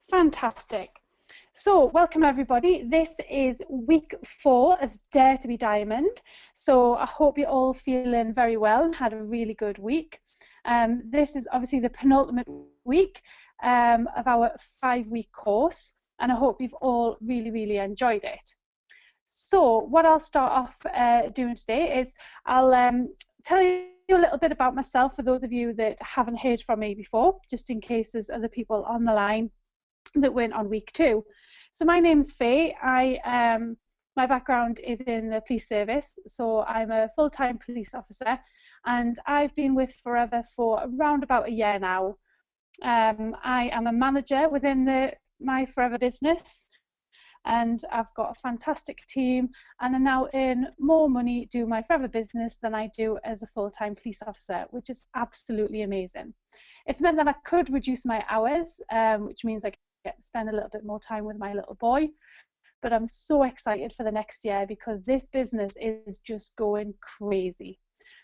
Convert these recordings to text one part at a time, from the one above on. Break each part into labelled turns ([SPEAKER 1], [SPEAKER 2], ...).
[SPEAKER 1] Fantastic. So, welcome everybody. This is week 4 of Dare to be Diamond. So, I hope you're all feeling very well and had a really good week. This is obviously the penultimate week of our 5-week course, and I hope you've all really enjoyed it. So, what I'll start off doing today is I'll tell you a little bit about myself for those of you that haven't heard from me before, just in case there's other people on the line that went on week 2. So my name's Faye. My background is in the police service, so I'm a full-time police officer, and I've been with Forever for around about a year now. I am a manager within my Forever business, and I've got a fantastic team, and I now earn more money doing my Forever business than I do as a full-time police officer, which is absolutely amazing. It's meant that I could reduce my hours, which means I get to spend a little bit more time with my little boy, but I'm so excited for the next year because this business is just going crazy.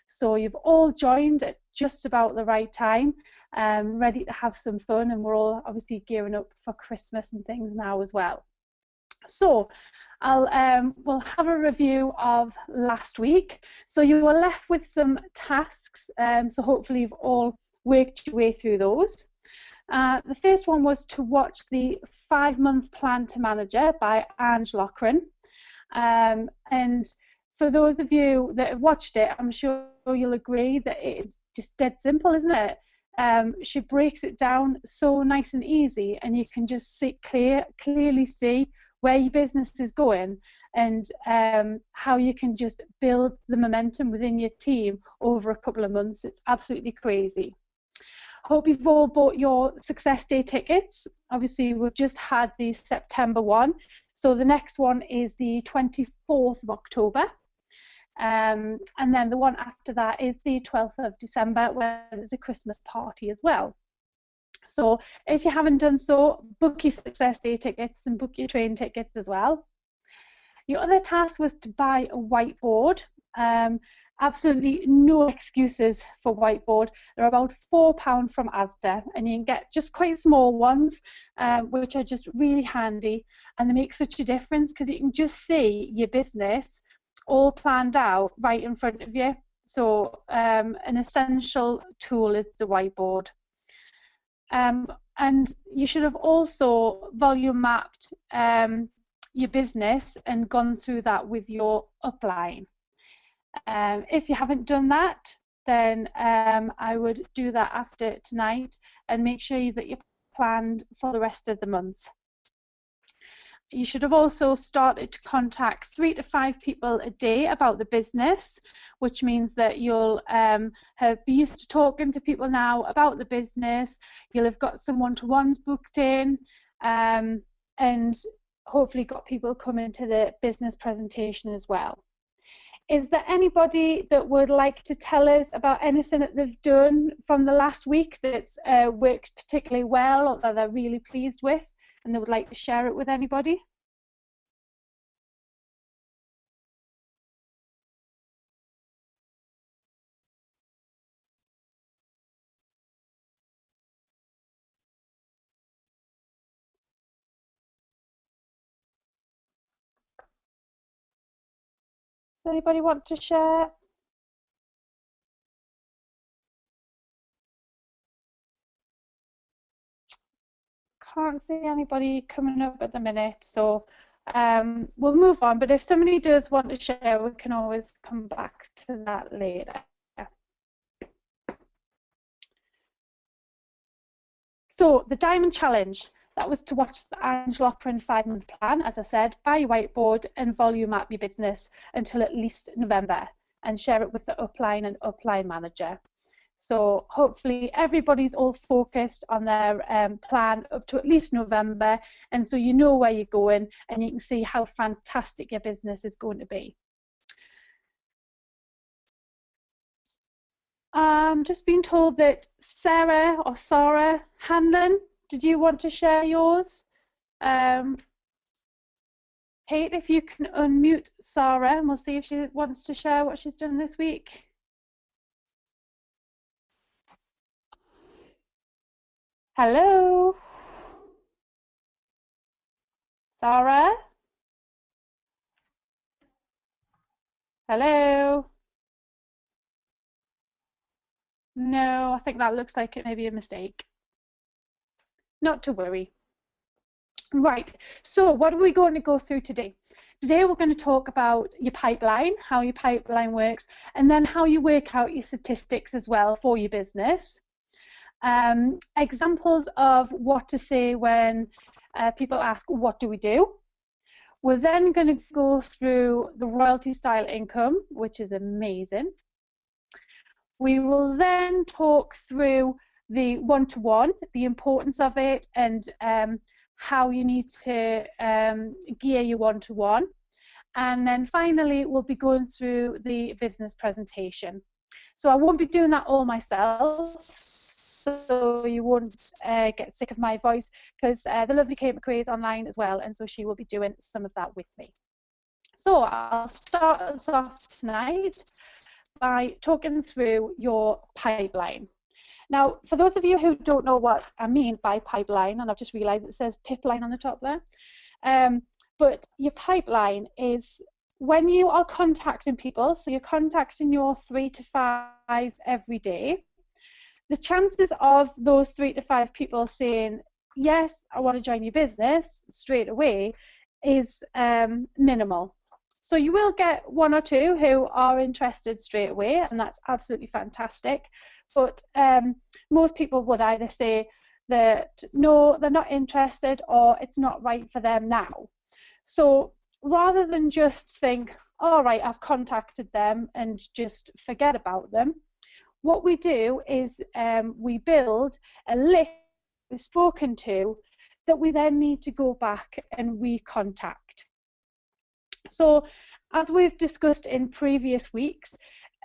[SPEAKER 1] So you've all joined at just about the right time, ready to have some fun, and we're all obviously gearing up for Christmas and things now as well. So we'll have a review of last week. So you were left with some tasks, so hopefully you've all worked your way through those. The first one was to watch the 5-month plan to manager by McRae. And for those of you that have watched it, I'm sure you'll agree that it's just dead simple, isn't it? She breaks it down so nice and easy, and you can just clearly see where your business is going and how you can just build the momentum within your team over a couple of months. It's absolutely crazy. Hope you've all bought your Success Day tickets. Obviously, we've just had the September one, so the next one is the 24th of October, and then the one after that is the 12th of December, where there's a Christmas party as well. So if you haven't done so, book your Success Day tickets and book your train tickets as well. Your other task was to buy a whiteboard. Absolutely no excuses for whiteboard. They're about £4 from Asda, and you can get just quite small ones, which are just really handy, and they make such a difference because you can just see your business all planned out right in front of you. So an essential tool is the whiteboard. And you should have also volume mapped your business and gone through that with your upline. If you haven't done that, then I would do that after tonight and make sure that you're planned for the rest of the month. You should have also started to contact 3 to 5 people a day about the business, which means that you'll be used to talking to people now about the business. You'll have got some one-to-ones booked in, and hopefully got people coming to the business presentation as well. Is there anybody that would like to tell us about anything that they've done from the last week that's worked particularly well or that they're really pleased with and they would like to share it with anybody? Does anybody want to share? Can't see anybody coming up at the minute, so we'll move on, but if somebody does want to share, we can always come back to that later. So the Diamond Challenge, that was to watch the McRae 5-month plan, as I said, buy your whiteboard and volume map your business until at least November and share it with the upline and upline manager. So hopefully everybody's all focused on their plan up to at least November, and so you know where you're going and you can see how fantastic your business is going to be. Just been told that Sarah Hanlon, did you want to share yours? Kate, if you can unmute Sarah, and we'll see if she wants to share what she's done this week. Hello. Sarah? Hello? No, I think that looks like it may be a mistake. Not to worry. Right, so what are we going to go through today? Today we're going to talk about your pipeline, how your pipeline works, and then how you work out your statistics as well for your business. Examples of what to say when people ask, what do we do? We're then going to go through the royalty style income, which is amazing. We will then talk through the one-to-one, the importance of it, and how you need to gear your one-to-one. And then finally, we'll be going through the business presentation. So I won't be doing that all myself, so you won't get sick of my voice, because the lovely Kate McRae is online as well, and so she will be doing some of that with me. So I'll start us off tonight by talking through your pipeline. Now, for those of you who don't know what I mean by pipeline, and I've just realised it says pipline on the top there, but your pipeline is when you are contacting people, so you're contacting your 3 to 5 every day, the chances of those 3 to 5 people saying, yes, I want to join your business straight away is minimal. So you will get 1 or 2 who are interested straight away, and that's absolutely fantastic. But most people would either say that no, they're not interested, or it's not right for them now. So rather than just think, all right, I've contacted them and just forget about them, what we do is we build a list we've spoken to that we then need to go back and recontact. So as we've discussed in previous weeks,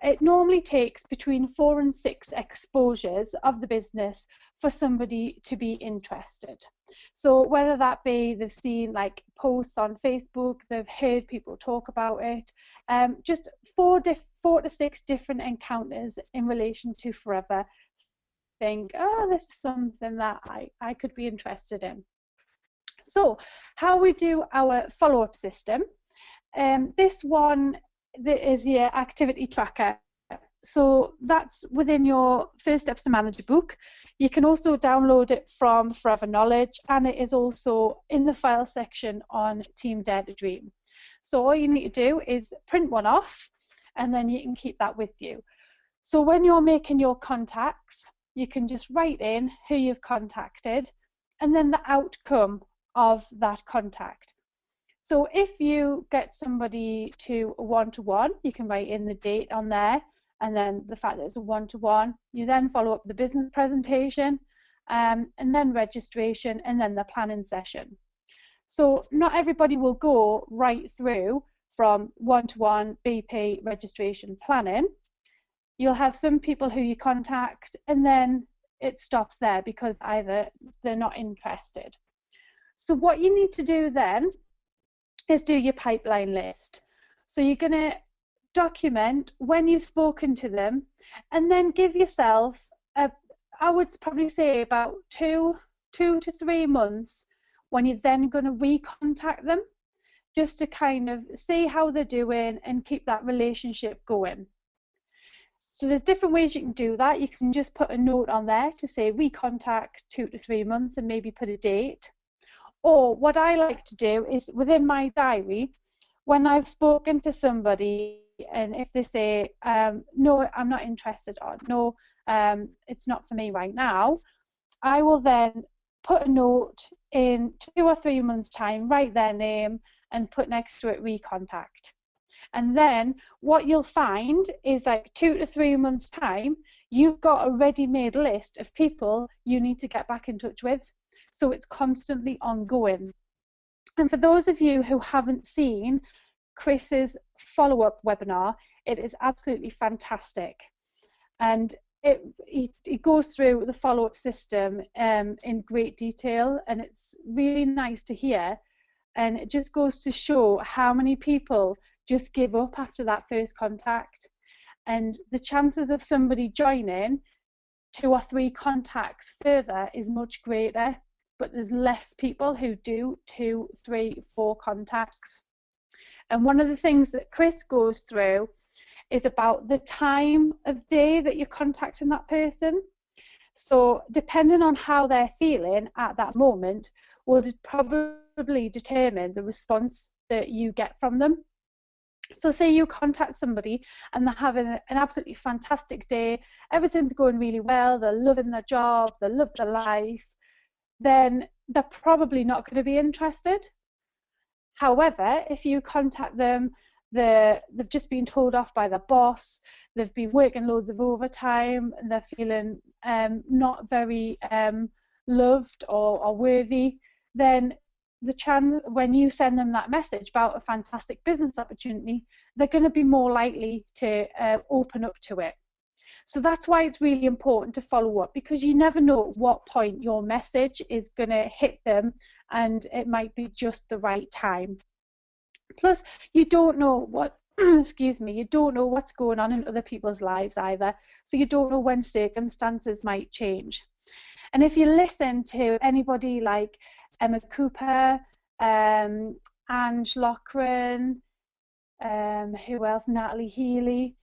[SPEAKER 1] it normally takes between 4 and 6 exposures of the business for somebody to be interested. So whether that be they've seen like posts on Facebook, they've heard people talk about it, just 4 to 6 different encounters in relation to Forever, think, oh, this is something that I could be interested in. So how we do our follow-up system. This one is your activity tracker. So that's within your First Steps to Manager book. You can also download it from Forever Knowledge, and it is also in the file section on Team Dare to Dream. So all you need to do is print one off, and then you can keep that with you. So when you're making your contacts, you can just write in who you've contacted and then the outcome of that contact. So if you get somebody to a one-to-one, you can write in the date on there, and then the fact that it's a one-to-one. You then follow up the business presentation, and then registration, and then the planning session. So not everybody will go right through from one-to-one, BP, registration, planning. You'll have some people who you contact, and then it stops there because either they're not interested. So what you need to do then is do your pipeline list. So you're going to document when you've spoken to them, and then give yourself I would probably say about 2 to 3 months when you're then going to recontact them, just to kind of see how they're doing and keep that relationship going. So there's different ways you can do that. You can just put a note on there to say recontact 2 to 3 months and maybe put a date. Or what I like to do is within my diary, when I've spoken to somebody, and if they say, no, I'm not interested, or no, it's not for me right now, I will then put a note in 2 or 3 months' time, write their name, and put next to it recontact. And then what you'll find is like 2 to 3 months' time, you've got a ready-made list of people you need to get back in touch with. So it's constantly ongoing. And for those of you who haven't seen Chris's follow-up webinar, it is absolutely fantastic. And it goes through the follow-up system in great detail, and it's really nice to hear. And it just goes to show how many people just give up after that first contact. And the chances of somebody joining 2 or 3 contacts further is much greater, but there's less people who do 2, 3, 4 contacts. And one of the things that Chris goes through is about the time of day that you're contacting that person. So depending on how they're feeling at that moment will probably determine the response that you get from them. So say you contact somebody and they're having an absolutely fantastic day, everything's going really well, they're loving their job, they love their life, then they're probably not going to be interested. However, if you contact them, they've just been told off by their boss, they've been working loads of overtime, and they're feeling not very loved or worthy, then the chance when you send them that message about a fantastic business opportunity, they're going to be more likely to open up to it. So that's why it's really important to follow up, because you never know at what point your message is going to hit them, and it might be just the right time. Plus, you don't know what excuse me, you don't know what's going on in other people's lives either, so you don't know when circumstances might change. And if you listen to anybody like Emma Cooper, Ange Loughran, who else, Natalie Healy,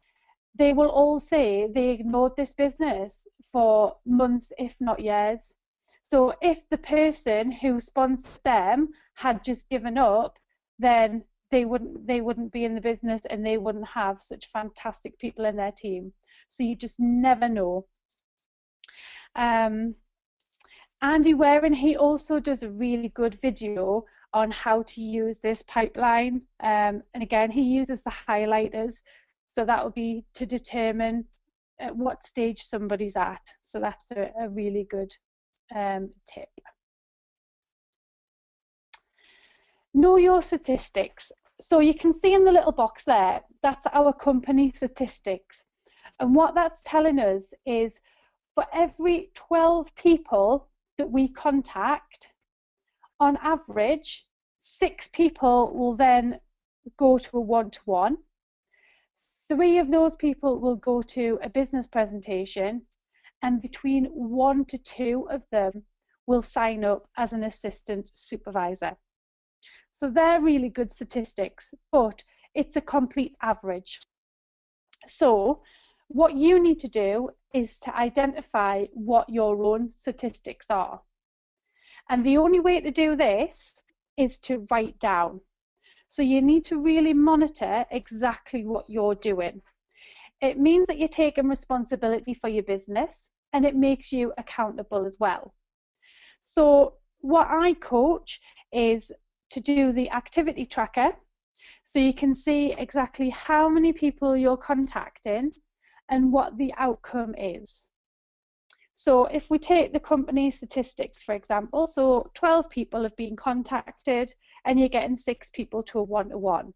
[SPEAKER 1] they will all say they ignored this business for months, if not years. So if the person who sponsored them had just given up, then they wouldn't be in the business, and they wouldn't have such fantastic people in their team. So you just never know. Andy Waring, he also does a really good video on how to use this pipeline, and again he uses the highlighters, so that will be to determine at what stage somebody's at. So that's a really good tip. Know your statistics. So you can see in the little box there, that's our company statistics, and what that's telling us is for every 12 people that we contact, on average 6 people will then go to a one-to-one. 3 of those people will go to a business presentation, and between 1 to 2 of them will sign up as an assistant supervisor. So they're really good statistics, but it's a complete average. So what you need to do is to identify what your own statistics are. And the only way to do this is to write down. So you need to really monitor exactly what you're doing. It means that you're taking responsibility for your business, and it makes you accountable as well. So what I coach is to do the activity tracker, so you can see exactly how many people you're contacting and what the outcome is. So if we take the company statistics, for example, so 12 people have been contacted and you're getting 6 people to a one-to-one.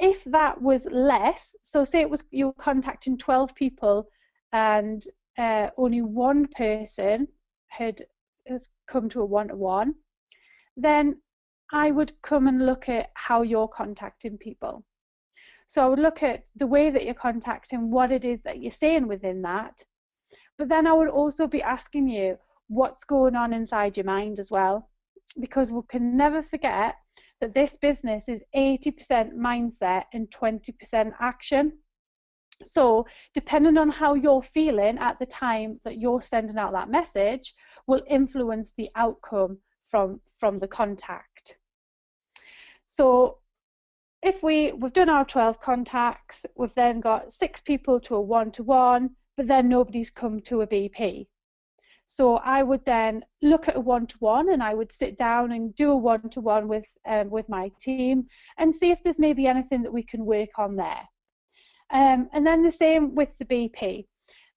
[SPEAKER 1] If that was less, so say it was you were contacting 12 people and only 1 person has come to a one-to-one, then I would come and look at how you're contacting people. So I would look at the way that you're contacting, what it is that you're saying within that, but then I would also be asking you what's going on inside your mind as well, because we can never forget that this business is 80% mindset and 20% action. So depending on how you're feeling at the time that you're sending out that message will influence the outcome from the contact. So if we've done our 12 contacts, we've then got 6 people to a one-to-one, but then nobody's come to a BP. So I would then look at a one-to-one, and I would sit down and do a one-to-one with my team and see if there's maybe anything that we can work on there. And then the same with the BP.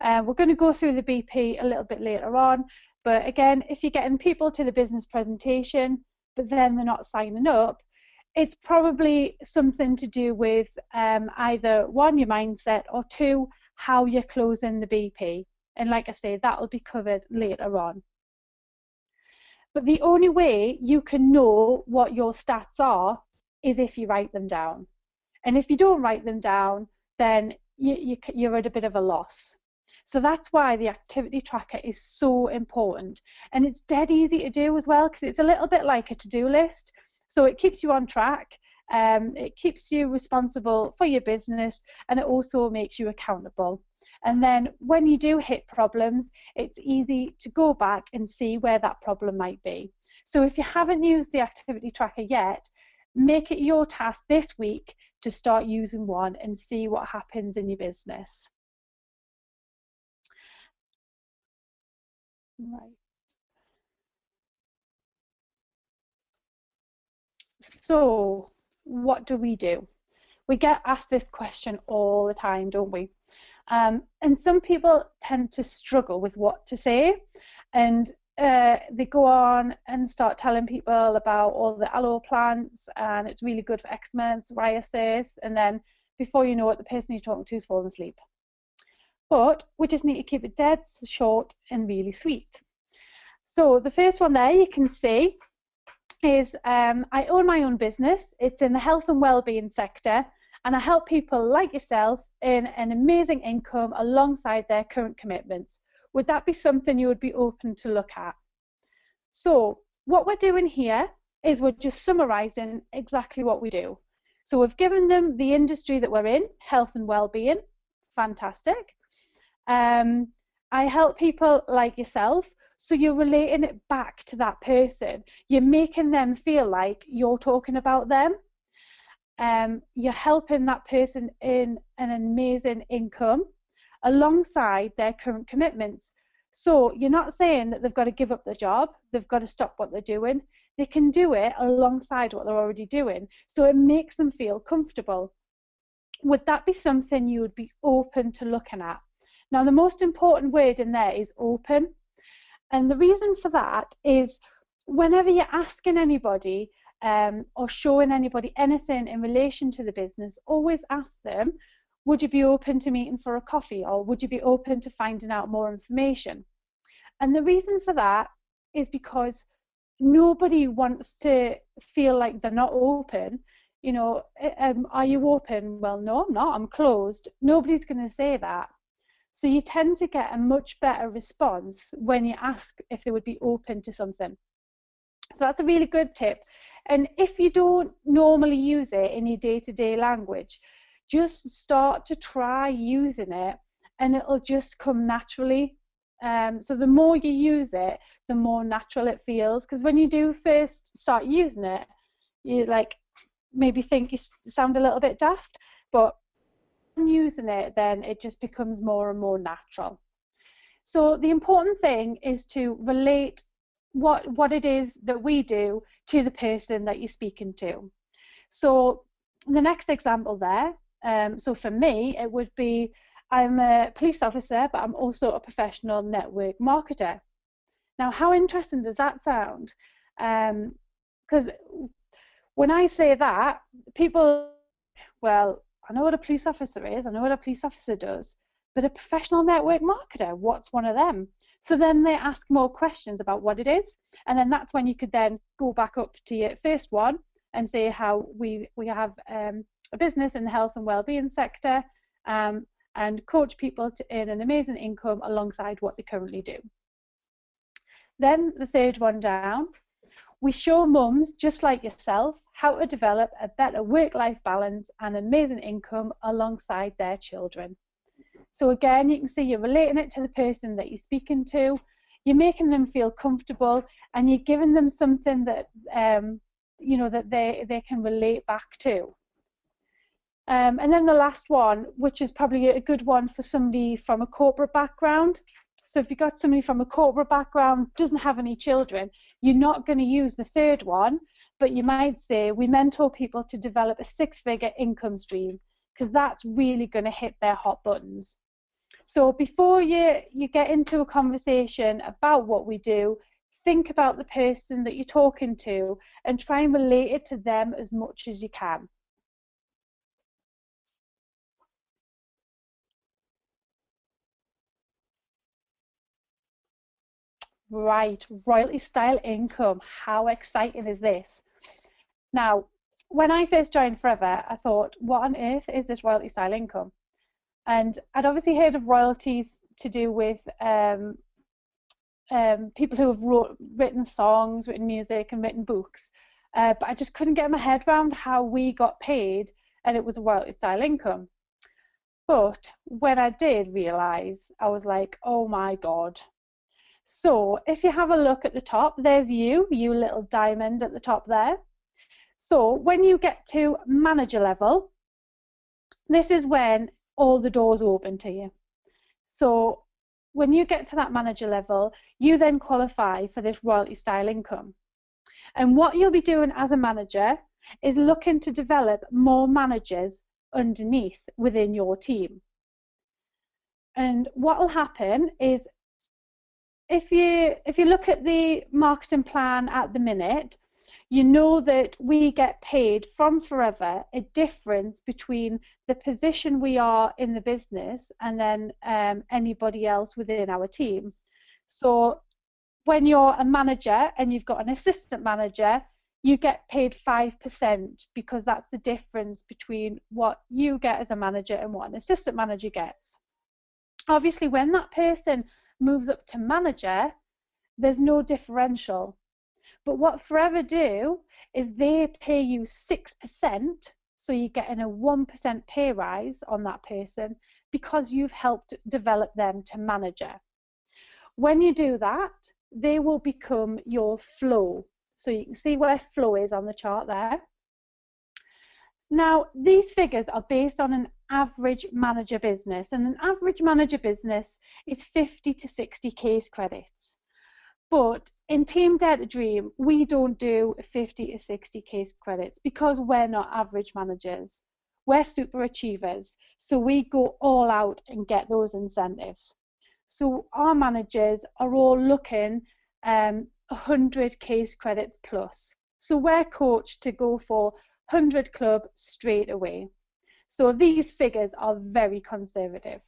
[SPEAKER 1] We're going to go through the BP a little bit later on, but again, if you're getting people to the business presentation, but then they're not signing up, it's probably something to do with either 1, your mindset, or 2, how you're closing the BP. And like I say, that will be covered later on. But the only way you can know what your stats are is if you write them down. And if you don't write them down, then you're at a bit of a loss. So that's why the activity tracker is so important. And it's dead easy to do as well, because it's a little bit like a to-do list. So it keeps you on track, it keeps you responsible for your business, and it also makes you accountable. And then when you do hit problems, it's easy to go back and see where that problem might be. So if you haven't used the activity tracker yet, make it your task this week to start using one and see what happens in your business. Right. So what do? We get asked this question all the time, don't we? And some people tend to struggle with what to say, and they go on and start telling people about all the aloe plants and it's really good for eczema, psoriasis, and then before you know it, the person you're talking to is falling asleep. But we just need to keep it dead short and really sweet. So the first one there you can see is I own my own business. It's in the health and well-being sector, and I help people like yourself earn an amazing income alongside their current commitments. Would that be something you would be open to look at? So what we're doing here is we're just summarising exactly what we do. So we've given them the industry that we're in, health and well-being. Fantastic. I help people like yourself, so you're relating it back to that person. You're making them feel like you're talking about them. You're helping that person earn an amazing income alongside their current commitments. So you're not saying that they've got to give up their job, they've got to stop what they're doing. They can do it alongside what they're already doing. So it makes them feel comfortable. Would that be something you would be open to looking at? Now, the most important word in there is open. And the reason for that is whenever you're asking anybody or showing anybody anything in relation to the business, always ask them, would you be open to meeting for a coffee, or would you be open to finding out more information? And the reason for that is because nobody wants to feel like they're not open. You know, are you open? Well, no, I'm not, I'm closed. Nobody's going to say that. So you tend to get a much better response when you ask if they would be open to something. So that's a really good tip. And if you don't normally use it in your day-to-day language, just start to try using it and it'll just come naturally. So the more you use it, the more natural it feels. Because when you do first start using it, you like maybe think you sound a little bit daft, but using it, then it just becomes more and more natural. So the important thing is to relate what it is that we do to the person that you're speaking to. So the next example there, so for me it would be, I'm a police officer, but I'm also a professional network marketer. Now, how interesting does that sound? Because when I say that, people, well, I know what a police officer is, I know what a police officer does, but a professional network marketer, what's one of them? So then they ask more questions about what it is, and then that's when you could then go back up to your first one and say how we have a business in the health and well-being sector and coach people to earn an amazing income alongside what they currently do. Then the third one down, we show mums just like yourself how to develop a better work-life balance and amazing income alongside their children. So again, you can see you're relating it to the person that you're speaking to, you're making them feel comfortable, and you're giving them something that you know, that they can relate back to. And then the last one, which is probably a good one for somebody from a corporate background. So if you've got somebody from a corporate background, doesn't have any children, you're not going to use the third one, but you might say, we mentor people to develop a 6-figure income stream, because that's really going to hit their hot buttons. So before you get into a conversation about what we do, think about the person that you're talking to and try and relate it to them as much as you can. Right, royalty style income. How exciting is this? Now, when I first joined Forever, I thought, what on earth is this royalty style income? And I'd obviously heard of royalties to do with people who have written songs, written music, and written books. But I just couldn't get my head around how we got paid, and it was a royalty style income. But when I did realise, I was like, oh my God. So if you have a look at the top, there's you little diamond at the top there. So when you get to manager level, this is when all the doors open to you. So when you get to that manager level, you then qualify for this royalty style income. And what you'll be doing as a manager is looking to develop more managers underneath within your team. And what will happen is if you look at the marketing plan at the minute, you know that we get paid from forever a difference between the position we are in the business and then anybody else within our team. So when you're a manager and you've got an assistant manager, you get paid 5% because that's the difference between what you get as a manager and what an assistant manager gets. Obviously, when that person moves up to manager, there's no differential. But what Forever do is they pay you 6%, so you're getting a 1% pay rise on that person because you've helped develop them to manager. When you do that, they will become your flow. So you can see where flow is on the chart there. Now, these figures are based on an average manager business, and an average manager business is 50 to 60 case credits. But in Team Dare to Dream, we don't do 50 to 60 case credits because we're not average managers. We're super achievers, so we go all out and get those incentives. So our managers are all looking 100 case credits plus. So we're coached to go for 100 club straight away. So these figures are very conservative.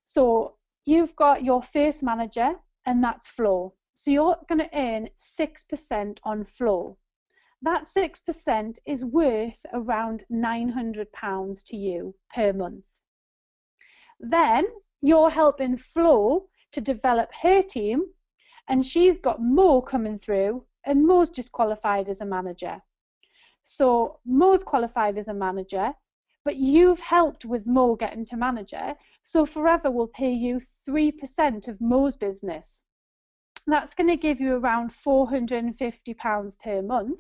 [SPEAKER 1] So you've got your first manager, and that's flow. So you're going to earn 6% on flow. That 6% is worth around £900 to you per month. Then you're helping Flo to develop her team, and she's got Mo coming through, and Mo's just qualified as a manager. So Mo's qualified as a manager, but you've helped with Mo getting to manager, so Forever will pay you 3% of Mo's business. That's going to give you around £450 per month.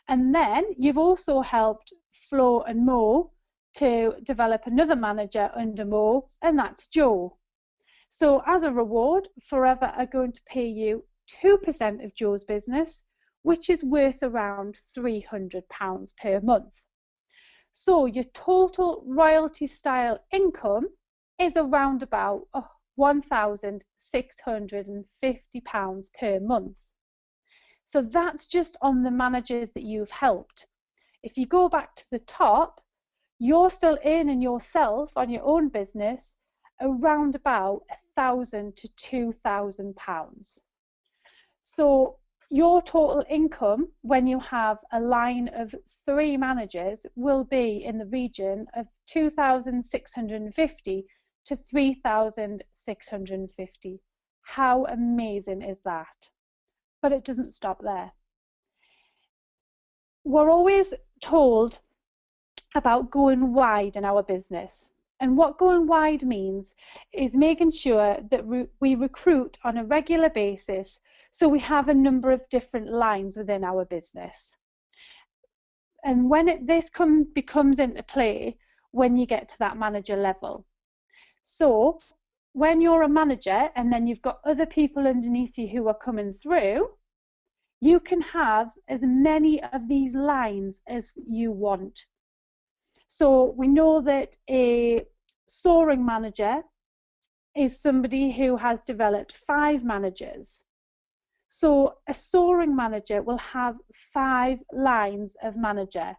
[SPEAKER 1] And then you've also helped Flo and Mo to develop another manager under Mo, and that's Joe. So as a reward, Forever are going to pay you 2% of Joe's business, which is worth around £300 per month. So your total royalty style income is around about £1,650 per month. So that's just on the managers that you've helped. If you go back to the top, you're still earning yourself on your own business around about £1,000 to £2,000. So your total income when you have a line of 3 managers will be in the region of 2,650 to 3,650. How amazing is that? But it doesn't stop there. We're always told about going wide in our business. And what going wide means is making sure that we recruit on a regular basis, so we have a number of different lines within our business. And when this becomes into play when you get to that manager level. So when you're a manager and then you've got other people underneath you who are coming through, you can have as many of these lines as you want. So we know that a soaring manager is somebody who has developed 5 managers. So a soaring manager will have 5 lines of manager,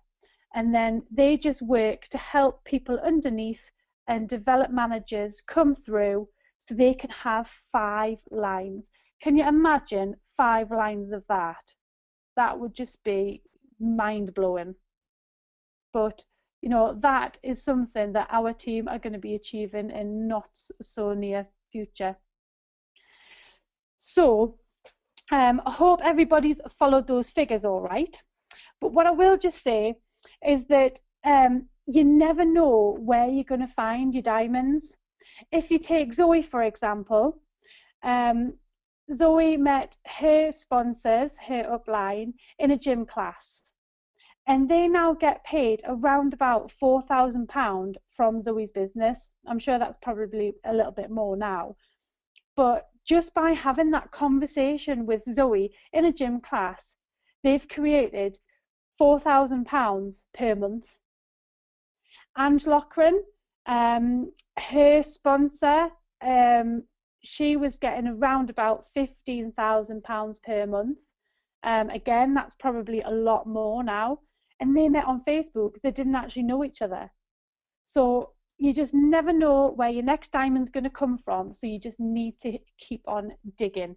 [SPEAKER 1] and then they just work to help people underneath and develop managers come through so they can have 5 lines. Can you imagine 5 lines of that? That would just be mind-blowing. But You know, that is something that our team are going to be achieving in not so near future. So I hope everybody's followed those figures all right. But what I will just say is that you never know where you're going to find your diamonds. If you take Zoe, for example, Zoe met her sponsors, her upline, in a gym class. And they now get paid around about £4,000 from Zoe's business. I'm sure that's probably a little bit more now. But just by having that conversation with Zoe in a gym class, they've created £4,000 per month. Ange Loughran, her sponsor, she was getting around about £15,000 per month. Again, that's probably a lot more now. And they met on Facebook. They didn't actually know each other. So you just never know where your next diamond's going to come from. So you just need to keep on digging.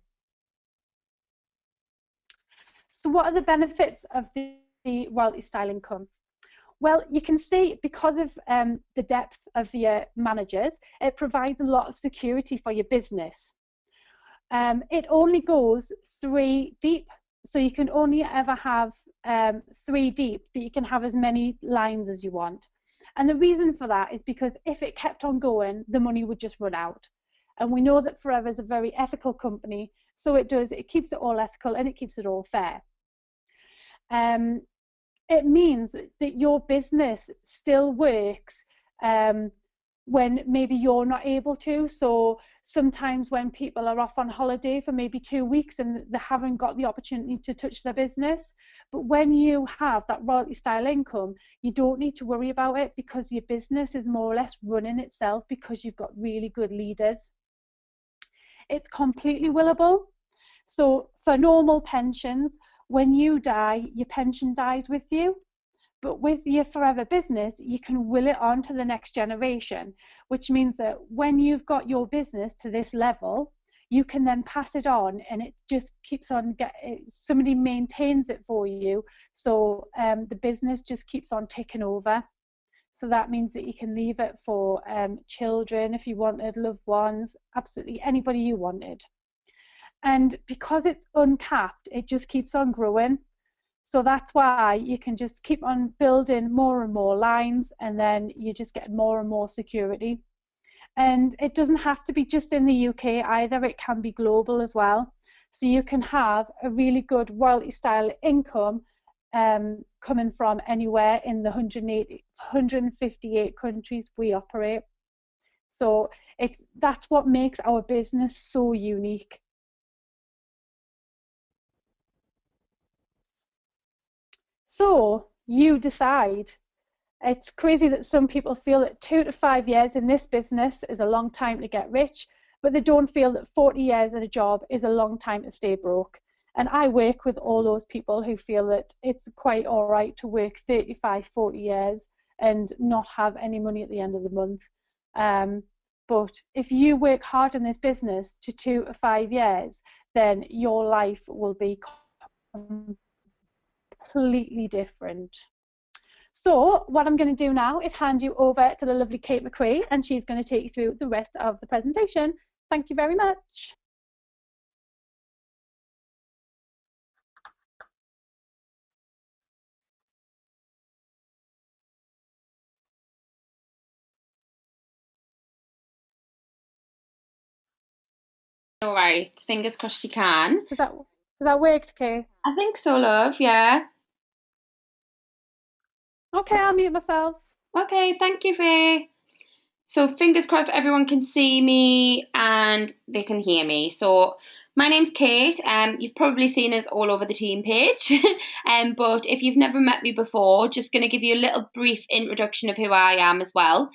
[SPEAKER 1] So what are the benefits of the royalty style income? Well, you can see because of the depth of your managers, it provides a lot of security for your business. It only goes 3 deep, so you can only ever have 3 deep, but you can have as many lines as you want. And the reason for that is because if it kept on going, the money would just run out. And we know that Forever is a very ethical company, so it keeps it all ethical and it keeps it all fair. It means that your business still works when maybe you're not able to. So sometimes when people are off on holiday for maybe 2 weeks and they haven't got the opportunity to touch their business, but when you have that royalty style income, you don't need to worry about it because your business is more or less running itself because you've got really good leaders. It's completely willable. So for normal pensions, when you die, your pension dies with you. But with your Forever business, you can will it on to the next generation, which means that when you've got your business to this level, you can then pass it on and it just keeps on, somebody maintains it for you. So the business just keeps on ticking over. So that means that you can leave it for children if you wanted, loved ones, absolutely anybody you wanted. And because it's uncapped, it just keeps on growing. So that's why you can just keep on building more and more lines, and then you just get more and more security. And it doesn't have to be just in the UK either, it can be global as well. So you can have a really good royalty style income coming from anywhere in the 158 countries we operate. So that's what makes our business so unique. So you decide. It's crazy that some people feel that 2 to 5 years in this business is a long time to get rich, but they don't feel that 40 years at a job is a long time to stay broke. And I work with all those people who feel that it's quite all right to work 35, 40 years and not have any money at the end of the month. But if you work hard in this business to 2 to 5 years, then your life will be completely different. So what I'm going to do now is hand you over to the lovely Kate McRae, and she's going to take you through the rest of the presentation. Thank you very much.
[SPEAKER 2] All right, fingers crossed you can.
[SPEAKER 1] Has that worked, Kate?
[SPEAKER 2] I think so, love, yeah.
[SPEAKER 1] Okay, I'll mute myself.
[SPEAKER 2] Okay, thank you, Faye. So fingers crossed everyone can see me and they can hear me. So my name's Kate. You've probably seen us all over the team page. But if you've never met me before, just going to give you a little brief introduction of who I am as well.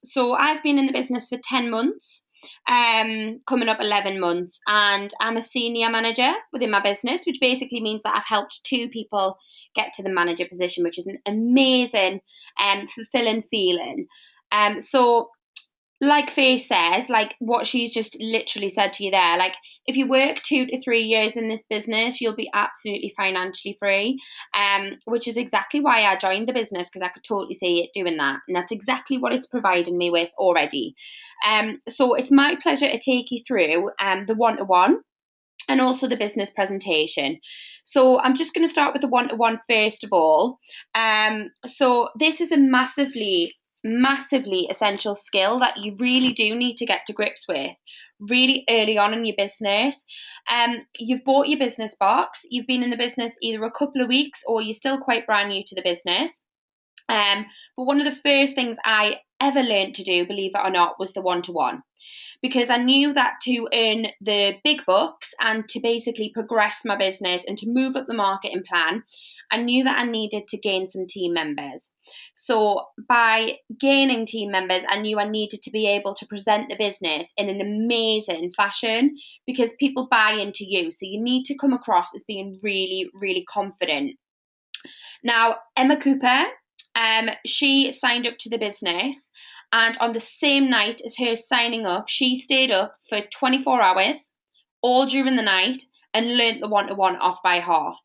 [SPEAKER 2] So I've been in the business for 10 months. Coming up 11 months, and I'm a senior manager within my business, which basically means that I've helped 2 people get to the manager position, which is an amazing fulfilling feeling. So like Faye says, like what she's just literally said to you there, like if you work 2 to 3 years in this business, you'll be absolutely financially free. Which is exactly why I joined the business, because I could totally see it doing that. And that's exactly what it's providing me with already. So it's my pleasure to take you through the one-to-one and also the business presentation. So I'm just going to start with the one-to-one first of all. So this is a massively essential skill that you really do need to get to grips with really early on in your business. You've bought your business box, you've been in the business either a couple of weeks or you're still quite brand new to the business. But one of the first things I ever learned to do, believe it or not, was the one-to-one, because I knew that to earn the big bucks and to basically progress my business and to move up the marketing plan, I knew that I needed to gain some team members. So by gaining team members, I knew I needed to be able to present the business in an amazing fashion, because people buy into you. So you need to come across as being really, really confident. Now, Emma Cooper, she signed up to the business, and on the same night as her signing up, she stayed up for 24 hours, all during the night, and learnt the one-to-one off by heart.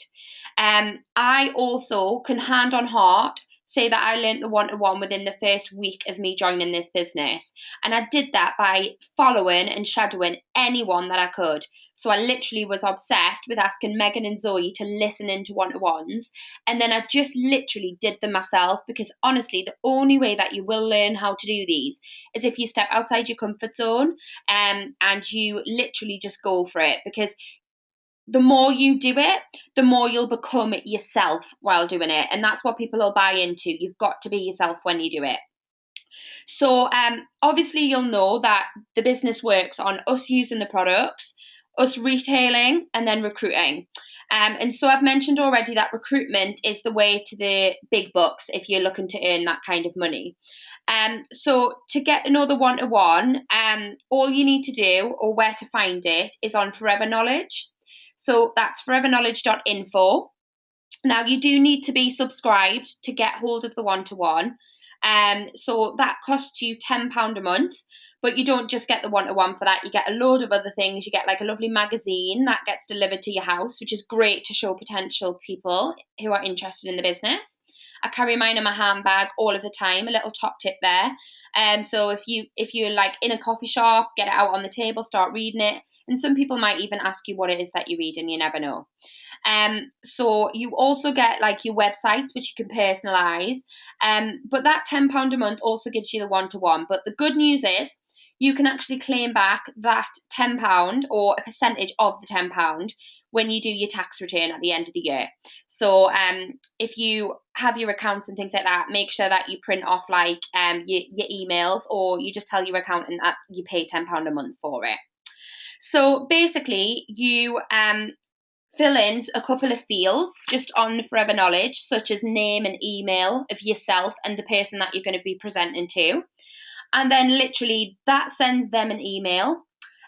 [SPEAKER 2] I also can hand on heart say that I learnt the one-to-one within the first week of me joining this business. And I did that by following and shadowing anyone that I could. So I literally was obsessed with asking Megan and Zoe to listen into one-to-ones. And then I just literally did them myself, because honestly, the only way that you will learn how to do these is if you step outside your comfort zone, and you literally just go for it. Because the more you do it, the more you'll become it yourself while doing it. And that's what people will buy into. You've got to be yourself when you do it. So obviously you'll know that the business works on us using the products, us retailing, and then recruiting. And so I've mentioned already that recruitment is the way to the big bucks if you're looking to earn that kind of money. So to get another one-to-one, all you need to do, or where to find it, is on Forever Knowledge. So that's foreverknowledge.info. Now, you do need to be subscribed to get hold of the one-to-one. So that costs you £10 a month, but you don't just get the one-to-one for that. You get a load of other things. You get like a lovely magazine that gets delivered to your house, which is great to show potential people who are interested in the business. I carry mine in my handbag all of the time, a little top tip there. So if you're like in a coffee shop, get it out on the table, start reading it. And some people might even ask you what it is that you read, and you never know. So you also get like your websites, which you can personalize. But that £10 a month also gives you the one-to-one. But the good news is you can actually claim back that £10 or a percentage of the £10 when you do your tax return at the end of the year. So if you have your accounts and things like that, make sure that you print off like your emails, or you just tell your accountant that you pay £10 a month for it. So basically you fill in a couple of fields just on Forever Knowledge, such as name and email of yourself and the person that you're going to be presenting to. And then literally that sends them an email.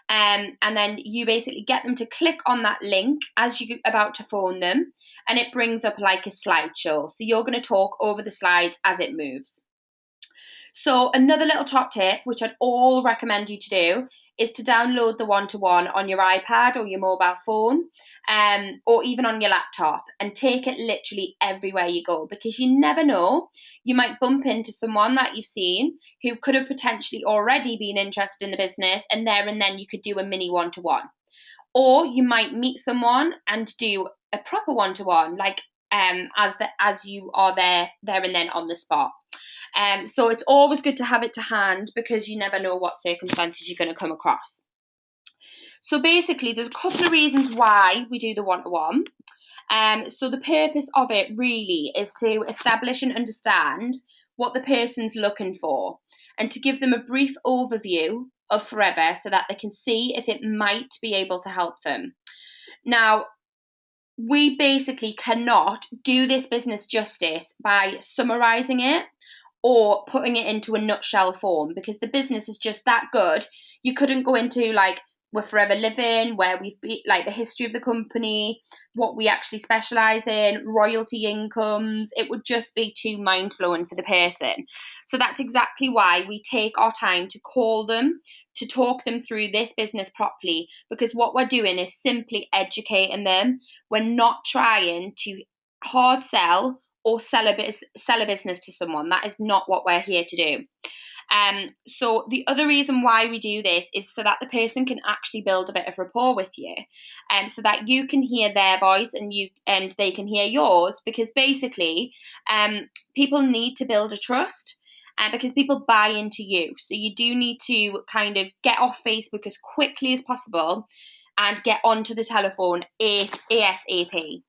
[SPEAKER 2] And then you basically get them to click on that link as you're about to phone them, and it brings up like a slideshow. So you're going to talk over the slides as it moves. So another little top tip, which I'd all recommend you to do, is to download the one-to-one on your iPad or your mobile phone, or even on your laptop, and take it literally everywhere you go, because you never know, you might bump into someone that you've seen who could have potentially already been interested in the business, and there and then you could do a mini one-to-one. Or you might meet someone and do a proper one-to-one, like as you are there and then on the spot. So it's always good to have it to hand, because you never know what circumstances you're going to come across. So basically, there's a couple of reasons why we do the one-to-one. So the purpose of it really is to establish and understand what the person's looking for, and to give them a brief overview of Forever so that they can see if it might be able to help them. Now, we basically cannot do this business justice by summarising it or putting it into a nutshell form, because the business is just that good. You couldn't go into like we're forever living, where we've been, like the history of the company, what we actually specialise in, royalty incomes. It would just be too mind-blowing for the person. So that's exactly why we take our time to call them, to talk them through this business properly, because what we're doing is simply educating them. We're not trying to hard sell or sell a business to someone. That is not what we're here to do. So the other reason why we do this is so that the person can actually build a bit of rapport with you, so that you can hear their voice and they can hear yours, because basically people need to build a trust, because people buy into you. So you do need to kind of get off Facebook as quickly as possible and get onto the telephone ASAP.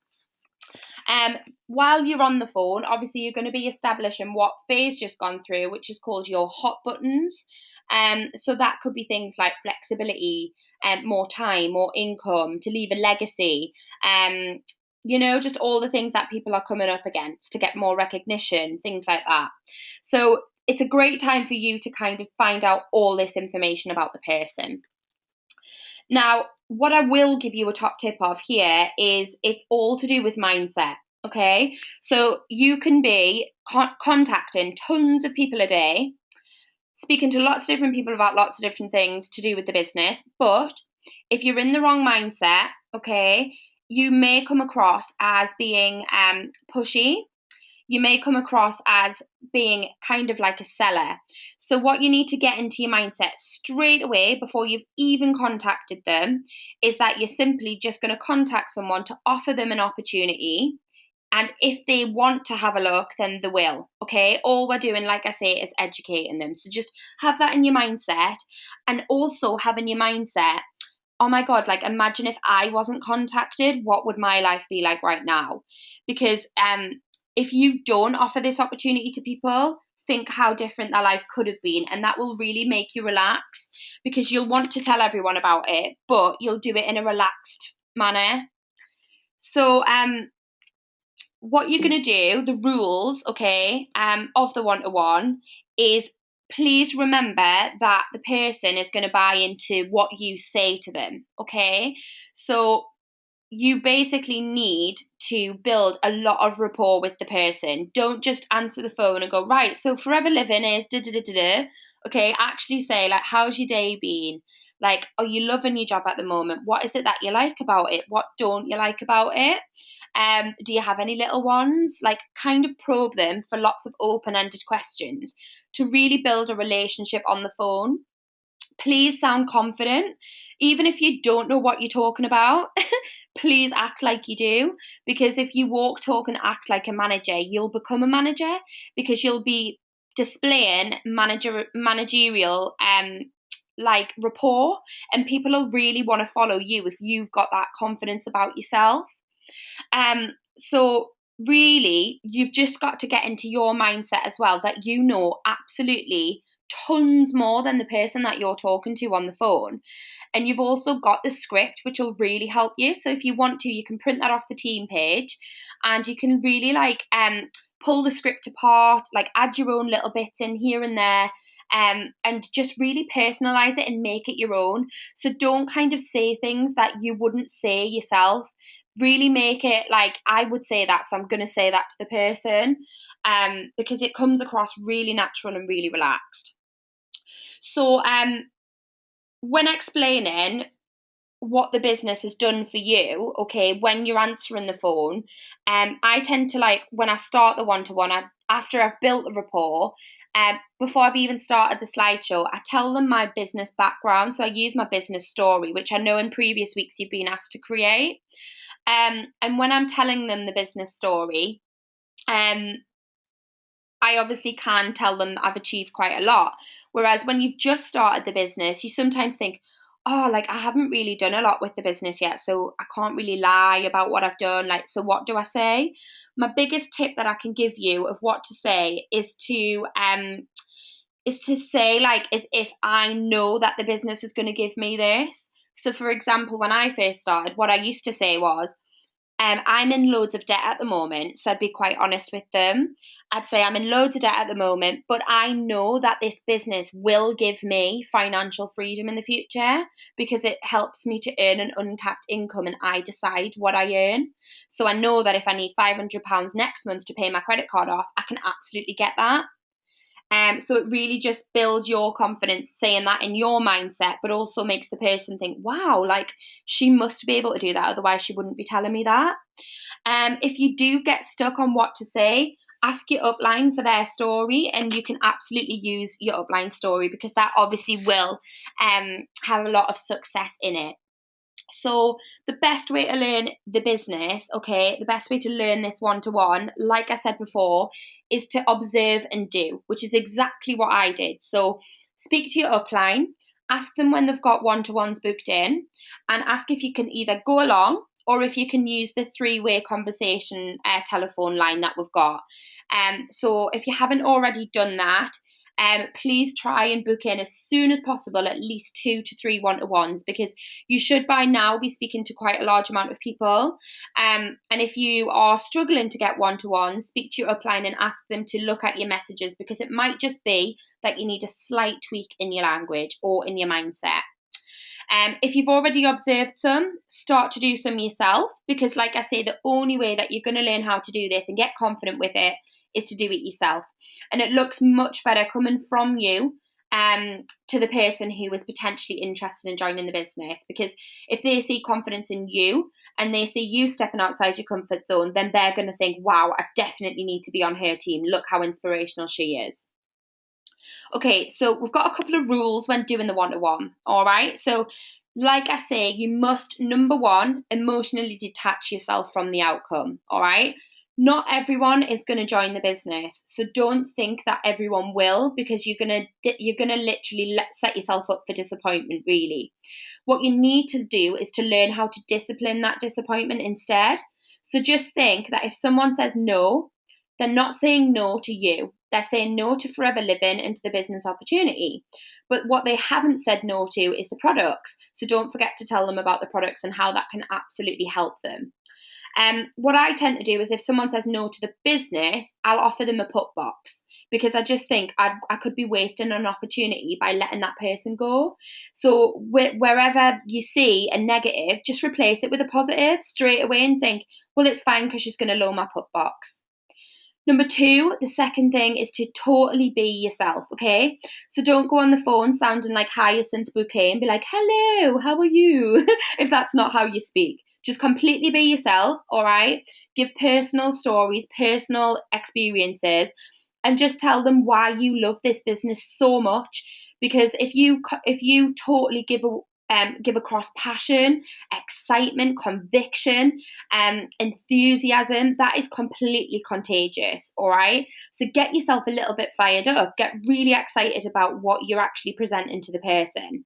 [SPEAKER 2] While you're on the phone, obviously you're going to be establishing what Faye's just gone through, which is called your hot buttons. So that could be things like flexibility, more time, more income, to leave a legacy, just all the things that people are coming up against, to get more recognition, things like that. So it's a great time for you to kind of find out all this information about the person. Now, what I will give you a top tip of here is it's all to do with mindset. Okay, so you can be contacting tons of people a day, speaking to lots of different people about lots of different things to do with the business. But if you're in the wrong mindset, okay, you may come across as being pushy. You may come across as being kind of like a seller. So what you need to get into your mindset straight away before you've even contacted them is that you're simply just going to contact someone to offer them an opportunity. And if they want to have a look, then they will, okay? All we're doing, like I say, is educating them. So just have that in your mindset, and also have in your mindset, oh my God, like imagine if I wasn't contacted, what would my life be like right now? Because if you don't offer this opportunity to people, think how different their life could have been. And that will really make you relax, because you'll want to tell everyone about it, but you'll do it in a relaxed manner. So what you're going to do, the rules, okay, of the one-to-one is, please remember that the person is going to buy into what you say to them, okay? So you basically need to build a lot of rapport with the person. Don't just answer the phone and go, right, so forever living is da-da-da-da-da. Okay, actually say, like, how's your day been? Like, are you loving your job at the moment? What is it that you like about it? What don't you like about it? Do you have any little ones? Like, kind of probe them for lots of open-ended questions to really build a relationship on the phone. Please sound confident. Even if you don't know what you're talking about, please act like you do. Because if you walk, talk, and act like a manager, you'll become a manager, because you'll be displaying managerial like rapport, and people will really want to follow you if you've got that confidence about yourself. So really, you've just got to get into your mindset as well, that you know absolutely tons more than the person that you're talking to on the phone. And you've also got the script, which will really help you. So if you want to, you can print that off the team page, and you can really pull the script apart, like add your own little bits in here and there, and just really personalize it and make it your own. So don't kind of say things that you wouldn't say yourself. Really make it like, I would say that, so I'm going to say that to the person, because it comes across really natural and really relaxed. So when explaining what the business has done for you, okay, when you're answering the phone, I tend to, like, when I start the one-to-one, after I've built the rapport, before I've even started the slideshow, I tell them my business background. So I use my business story, which I know in previous weeks you've been asked to create. And when I'm telling them the business story, I obviously can tell them I've achieved quite a lot. Whereas when you've just started the business, you sometimes think, oh, like, I haven't really done a lot with the business yet, so I can't really lie about what I've done. Like, so what do I say? My biggest tip that I can give you of what to say is to say, like, as if I know that the business is going to give me this. So for example, when I first started, what I used to say was, I'm in loads of debt at the moment, so I'd be quite honest with them. I'd say I'm in loads of debt at the moment, but I know that this business will give me financial freedom in the future because it helps me to earn an uncapped income and I decide what I earn. So I know that if I need £500 next month to pay my credit card off, I can absolutely get that. So it really just builds your confidence saying that in your mindset, but also makes the person think, wow, like she must be able to do that. Otherwise, she wouldn't be telling me that. If you do get stuck on what to say, ask your upline for their story, and you can absolutely use your upline story because that obviously will have a lot of success in it. So the best way to learn the business, okay, the best way to learn this one-to-one, like I said before, is to observe and do, which is exactly what I did. So speak to your upline, ask them when they've got one-to-ones booked in, and ask if you can either go along or if you can use the three-way conversation telephone line that we've got. So if you haven't already done that, please try and book in as soon as possible at least 2 to 3 one-to-ones because you should by now be speaking to quite a large amount of people. And if you are struggling to get one-to-ones, speak to your upline and ask them to look at your messages because it might just be that you need a slight tweak in your language or in your mindset. If you've already observed some, start to do some yourself because, like I say, the only way that you're going to learn how to do this and get confident with it is to do it yourself. And it looks much better coming from you to the person who is potentially interested in joining the business because if they see confidence in you and they see you stepping outside your comfort zone, then they're going to think, wow, I definitely need to be on her team. Look how inspirational she is. Okay, so we've got a couple of rules when doing the one-to-one, all right? So like I say, you must, number one, emotionally detach yourself from the outcome, all right? Not everyone is going to join the business, so don't think that everyone will because you're gonna literally set yourself up for disappointment, really. What you need to do is to learn how to discipline that disappointment instead. So just think that if someone says no, they're not saying no to you. They're saying no to Forever Living and to the business opportunity. But what they haven't said no to is the products. So don't forget to tell them about the products and how that can absolutely help them. What I tend to do is if someone says no to the business, I'll offer them a put box because I just think I could be wasting an opportunity by letting that person go. So wherever you see a negative, just replace it with a positive straight away and think, well, it's fine because she's going to lower my put box. Number two, the second thing is to totally be yourself, okay? So don't go on the phone sounding like Hyacinth Bouquet and be like, hello, how are you? If that's not how you speak. Just completely be yourself, all right? Give personal stories, personal experiences, and just tell them why you love this business so much. Because if you totally give across passion, excitement, conviction, enthusiasm, that is completely contagious, all right? So get yourself a little bit fired up, get really excited about what you're actually presenting to the person.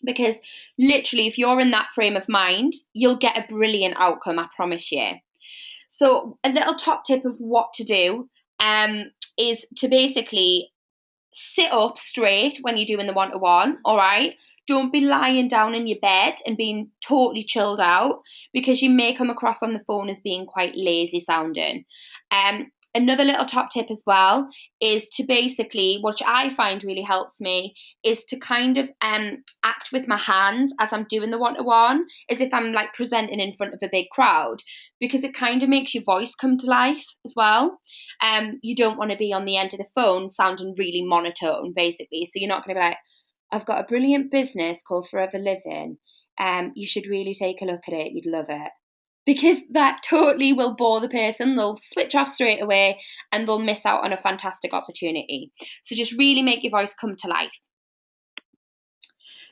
[SPEAKER 2] Because literally, if you're in that frame of mind, you'll get a brilliant outcome, I promise you. So a little top tip of what to do is to basically sit up straight when you're doing the one-to-one, all right? Don't be lying down in your bed and being totally chilled out because you may come across on the phone as being quite lazy sounding. Another little top tip as well is to basically, which I find really helps me, is to kind of act with my hands as I'm doing the one-to-one, as if I'm like presenting in front of a big crowd, because it kind of makes your voice come to life as well. You don't want to be on the end of the phone sounding really monotone, basically. So you're not going to be like, I've got a brilliant business called Forever Living. You should really take a look at it. You'd love it. Because that totally will bore the person. They'll switch off straight away and they'll miss out on a fantastic opportunity. So just really make your voice come to life.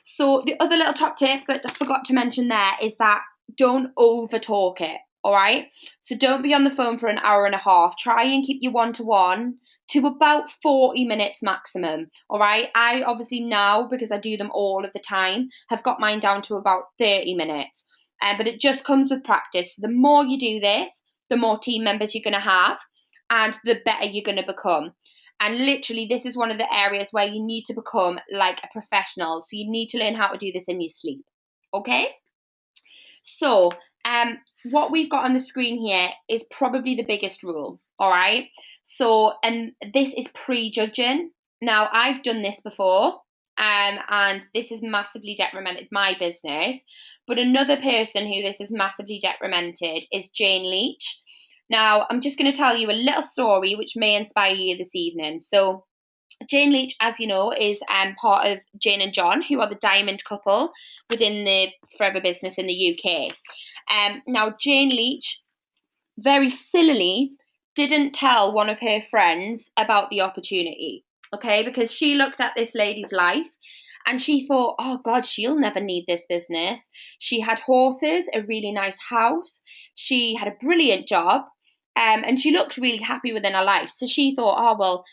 [SPEAKER 2] So the other little top tip that I forgot to mention there is that don't over talk it. All right. So don't be on the phone for an hour and a half. Try and keep your one-to-one to about 40 minutes maximum. All right. I obviously now, because I do them all of the time, have got mine down to about 30 minutes. But it just comes with practice. The more you do this, the more team members you're going to have and the better you're going to become. And literally, this is one of the areas where you need to become like a professional. So you need to learn how to do this in your sleep. Okay? So What we've got on the screen here is probably the biggest rule, all right? So, and this is prejudging. Now, I've done this before, and this has massively detrimented my business. But another person who this has massively detrimented is Jane Leach. Now, I'm just going to tell you a little story which may inspire you this evening. So, Jane Leach, as you know, is part of Jane and John, who are the diamond couple within the Forever business in the UK. Now, Jane Leach, very sillily, didn't tell one of her friends about the opportunity, okay? Because she looked at this lady's life and she thought, oh God, she'll never need this business. She had horses, a really nice house. She had a brilliant job. And she looked really happy within her life. So she thought, oh, well,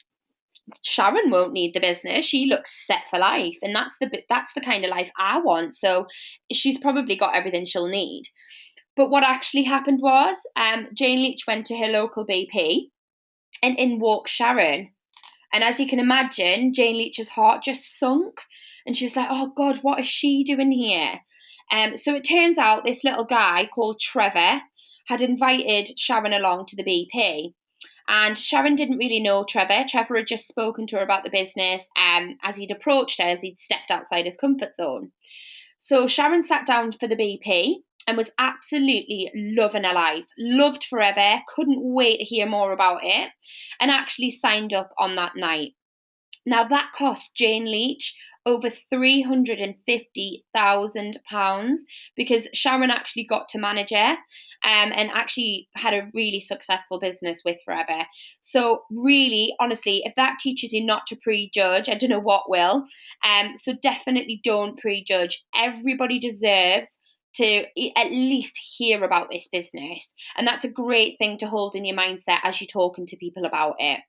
[SPEAKER 2] Sharon won't need the business. She looks set for life. And that's the kind of life I want. So she's probably got everything she'll need. But what actually happened was Jane Leach went to her local BP and in walked Sharon. And as you can imagine, Jane Leach's heart just sunk. And she was like, oh God, what is she doing here? So it turns out this little guy called Trevor had invited Sharon along to the BP. And Sharon didn't really know Trevor. Trevor had just spoken to her about the business as he'd approached her, as he'd stepped outside his comfort zone. So Sharon sat down for the BP and was absolutely loving her life, loved Forever, couldn't wait to hear more about it, and actually signed up on that night. Now, that cost Jane Leach over £350,000 because Sharon actually got to manage her and actually had a really successful business with Forever. So really, honestly, if that teaches you not to prejudge, I don't know what will. So definitely don't prejudge. Everybody deserves to at least hear about this business. And that's a great thing to hold in your mindset as you're talking to people about it.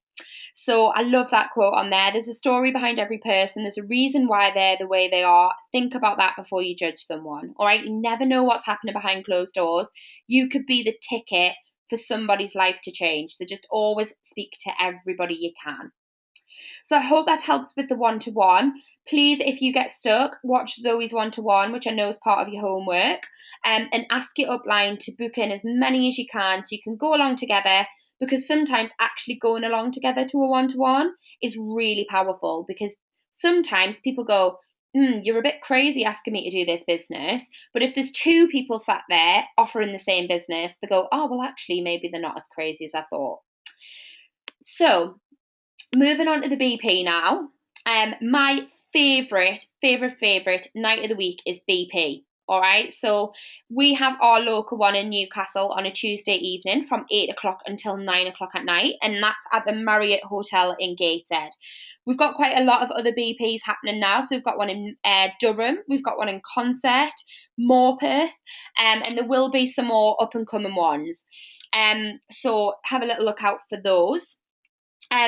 [SPEAKER 2] So I love that quote on there. There's a story behind every person. There's a reason why they're the way they are. Think about that before you judge someone. All right. You never know what's happening behind closed doors. You could be the ticket for somebody's life to change. So just always speak to everybody you can. So I hope that helps with the one-to-one. Please, if you get stuck, watch Zoe's one-to-one, which I know is part of your homework, and ask your upline to book in as many as you can so you can go along together, because sometimes actually going along together to a one-to-one is really powerful, because sometimes people go, you're a bit crazy asking me to do this business. But if there's two people sat there offering the same business, they go, oh, well, actually, maybe they're not as crazy as I thought. So moving on to the BP now. My favourite night of the week is BP. All right, so we have our local one in Newcastle on a Tuesday evening from 8 o'clock until 9 o'clock at night, and that's at the Marriott Hotel in Gateshead. We've got quite a lot of other BPs happening now. So we've got one in Durham, we've got one in Concert, Morpeth, and there will be some more up and coming ones. So have a little look out for those.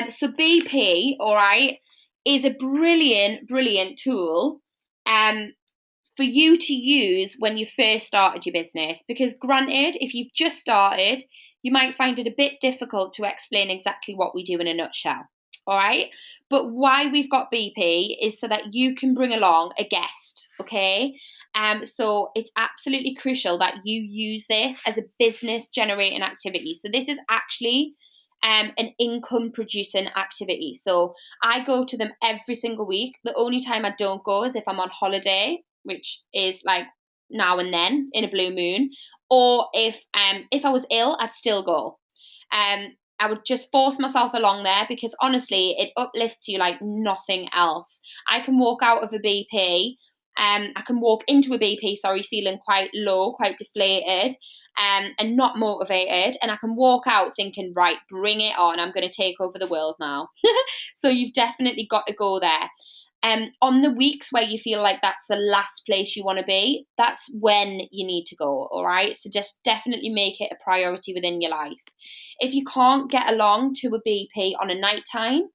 [SPEAKER 2] So BP, all right, is a brilliant tool for you to use when you first started your business. Because granted, if you've just started, you might find it a bit difficult to explain exactly what we do in a nutshell. All right. But why we've got BP is so that you can bring along a guest. Okay. So it's absolutely crucial that you use this as a business generating activity. So this is actually an income producing activity. So I go to them every single week. The only time I don't go is if I'm on holiday, which is like now and then in a blue moon, or if I was ill, I'd still go. I would just force myself along there, because honestly, it uplifts you like nothing else. I can walk out of a BP, I can walk into a BP, feeling quite low, quite deflated, and not motivated. And I can walk out thinking, right, bring it on. I'm going to take over the world now. So you've definitely got to go there. On the weeks where you feel like that's the last place you want to be, that's when you need to go, all right? So just definitely make it a priority within your life. If you can't get along to a BP on a night time,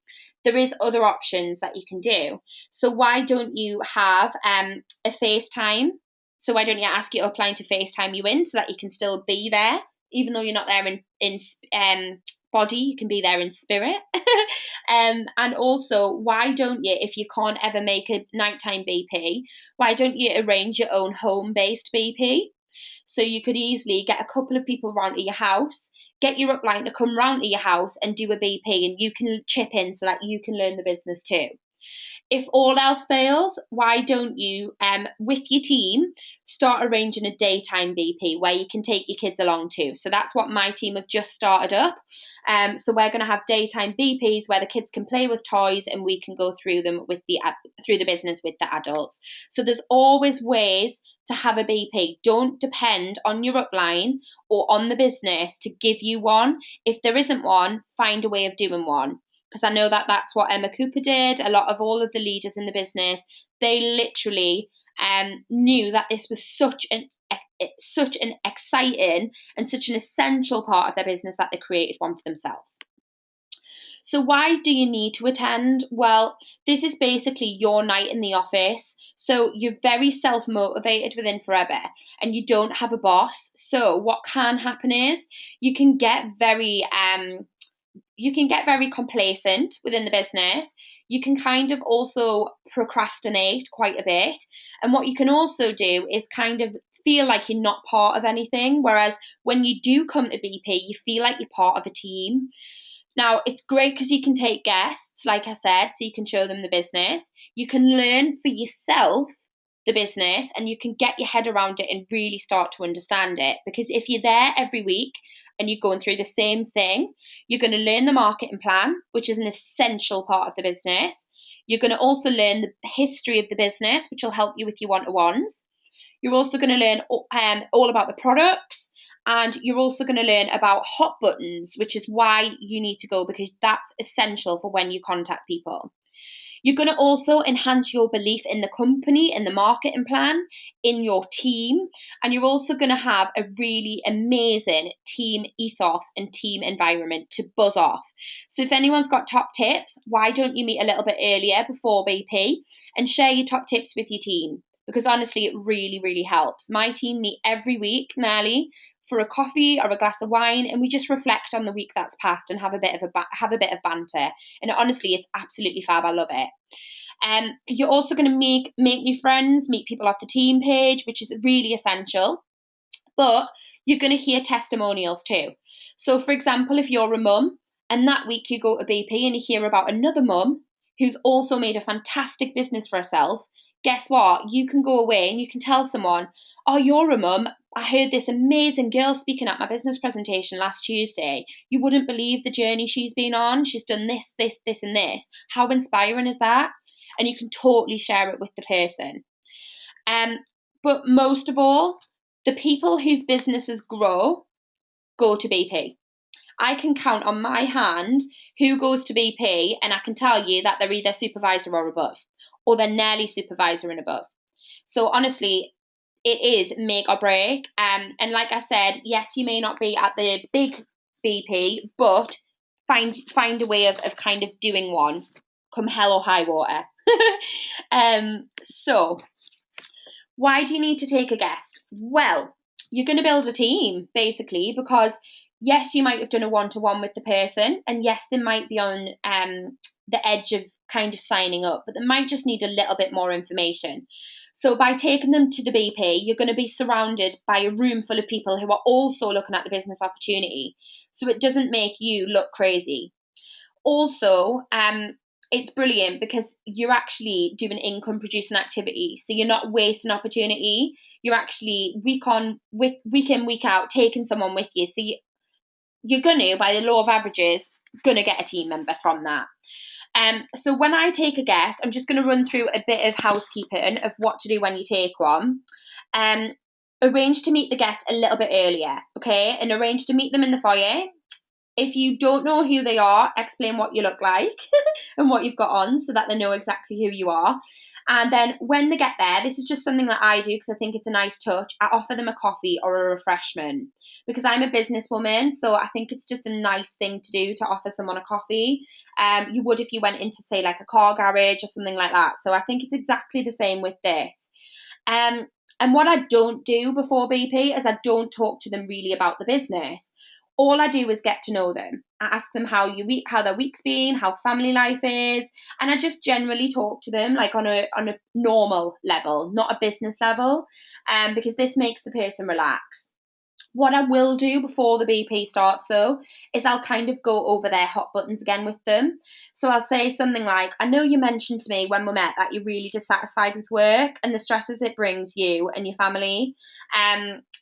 [SPEAKER 2] there is other options that you can do. So why don't you have a FaceTime? So why don't you ask your upline to FaceTime you in so that you can still be there, even though you're not there in body, you can be there in spirit. And also, why don't you, if you can't ever make a nighttime BP, why don't you arrange your own home-based BP? So you could easily get a couple of people round to your house, get your upline to come round to your house and do a BP, and you can chip in so that you can learn the business too. If all else fails, why don't you, with your team, start arranging a daytime BP where you can take your kids along too? So that's what my team have just started up. So we're going to have daytime BPs where the kids can play with toys and we can go through them through the business with the adults. So there's always ways to have a BP. Don't depend on your upline or on the business to give you one. If there isn't one, find a way of doing one. Because I know that that's what Emma Cooper did. A lot of all of the leaders in the business, they literally knew that this was such an exciting and such an essential part of their business that they created one for themselves. So why do you need to attend? Well, this is basically your night in the office. So you're very self-motivated within Forever and you don't have a boss. So what can happen is you can get very complacent within the business. You can kind of also procrastinate quite a bit. And what you can also do is kind of feel like you're not part of anything. Whereas when you do come to BP, you feel like you're part of a team. Now, it's great because you can take guests, like I said, so you can show them the business. You can learn for yourself the business and you can get your head around it and really start to understand it. Because if you're there every week and you're going through the same thing, you're going to learn the marketing plan, which is an essential part of the business. You're going to also learn the history of the business, which will help you with your one-to-ones. You're also going to learn all about the products, and you're also going to learn about hot buttons, which is why you need to go, because that's essential for when you contact people. You're going to also enhance your belief in the company, in the marketing plan, in your team, and you're also going to have a really amazing team ethos and team environment to buzz off. So if anyone's got top tips, why don't you meet a little bit earlier before BP and share your top tips with your team? Because honestly, it really, really helps. My team meet every week, nearly, for a coffee or a glass of wine, and we just reflect on the week that's passed and have a bit of banter. And honestly, it's absolutely fab. I love it. You're also going to make new friends, meet people off the team page, which is really essential. But you're going to hear testimonials too. So, for example, if you're a mum and that week you go to BP and you hear about another mum who's also made a fantastic business for herself, guess what? You can go away and you can tell someone, oh, you're a mum. I heard this amazing girl speaking at my business presentation last Tuesday. You wouldn't believe the journey she's been on. She's done this, this, this, and this. How inspiring is that? And you can totally share it with the person. But most of all, the people whose businesses grow go to BP. I can count on my hand who goes to BP, and I can tell you that they're either supervisor or above, or they're nearly supervisor and above. So honestly, it is make or break. And like I said, yes, you may not be at the big BP, but find a way of kind of doing one, come hell or high water. So why do you need to take a guest? Well, you're going to build a team, basically, because yes, you might have done a one-to-one with the person, and yes, they might be on the edge of kind of signing up, but they might just need a little bit more information. So by taking them to the BP, you're going to be surrounded by a room full of people who are also looking at the business opportunity. So it doesn't make you look crazy. Also, it's brilliant because you're actually doing income producing activity. So you're not wasting opportunity. You're actually week in, week out, taking someone with you. So you're going to, by the law of averages, going to get a team member from that. So when I take a guest, I'm just going to run through a bit of housekeeping of what to do when you take one. Arrange to meet the guest a little bit earlier, okay? And arrange to meet them in the foyer. If you don't know who they are, explain what you look like and what you've got on so that they know exactly who you are. And then when they get there, this is just something that I do because I think it's a nice touch. I offer them a coffee or a refreshment because I'm a businesswoman. So I think it's just a nice thing to do to offer someone a coffee. You would if you went into, say, like a car garage or something like that. So I think it's exactly the same with this. And what I don't do before BP is I don't talk to them really about the business. All I do is get to know them. I ask them how their week's been, how family life is, and I just generally talk to them like on a normal level, not a business level, because this makes the person relax. What I will do before the BP starts, though, is I'll kind of go over their hot buttons again with them. So I'll say something like, I know you mentioned to me when we met that you're really dissatisfied with work and the stresses it brings you and your family.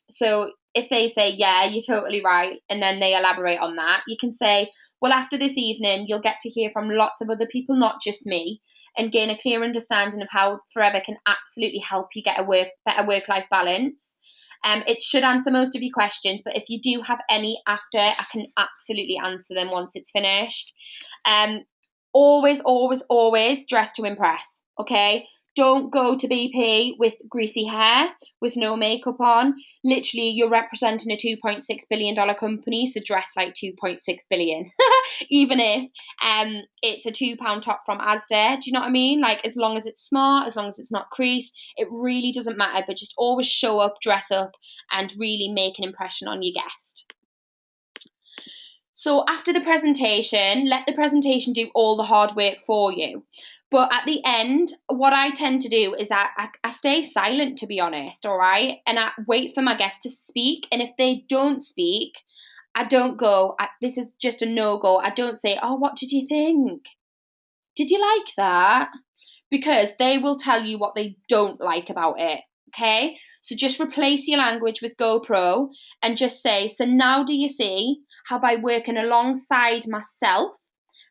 [SPEAKER 2] So if they say, yeah, you're totally right, and then they elaborate on that, you can say, well, after this evening, you'll get to hear from lots of other people, not just me, and gain a clear understanding of how Forever can absolutely help you get a better work-life balance. It should answer most of your questions, but if you do have any after, I can absolutely answer them once it's finished. Always, always, always dress to impress, okay? Don't go to BP with greasy hair, with no makeup on. Literally, you're representing a $2.6 billion company, so dress like $2.6 billion. Even if it's a £2 top from Asda, do you know what I mean? Like, as long as it's smart, as long as it's not creased, it really doesn't matter, but just always show up, dress up, and really make an impression on your guest. So after the presentation, let the presentation do all the hard work for you. But at the end, what I tend to do is I stay silent, to be honest, all right? And I wait for my guests to speak. And if they don't speak, I don't go, this is just a no-go. I don't say, oh, what did you think? Did you like that? Because they will tell you what they don't like about it, okay? So just replace your language with GoPro and just say, so now do you see how by working alongside myself,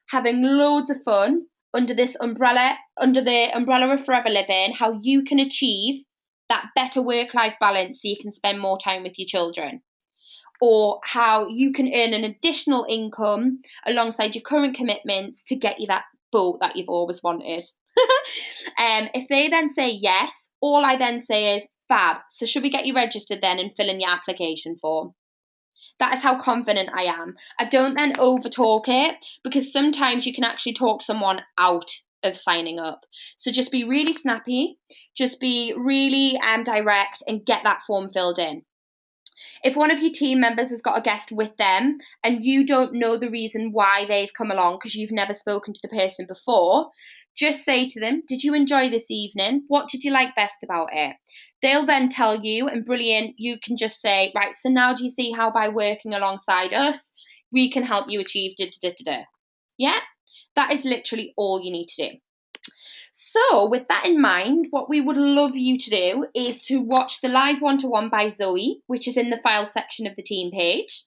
[SPEAKER 2] having loads of fun, under the umbrella of Forever Living, how you can achieve that better work-life balance so you can spend more time with your children, or how you can earn an additional income alongside your current commitments to get you that boat that you've always wanted. If they then say yes, all I then say is, fab, so should we get you registered then and fill in your application form? That is how confident I am. I don't then overtalk it, because sometimes you can actually talk someone out of signing up. So just be really snappy, just be really direct, and get that form filled in. If one of your team members has got a guest with them and you don't know the reason why they've come along because you've never spoken to the person before, just say to them, did you enjoy this evening? What did you like best about it? They'll then tell you, and brilliant, you can just say, right, so now do you see how by working alongside us, we can help you achieve da-da-da-da-da. Yeah, that is literally all you need to do. So with that in mind, what we would love you to do is to watch the live one-to-one by Zoe, which is in the file section of the team page.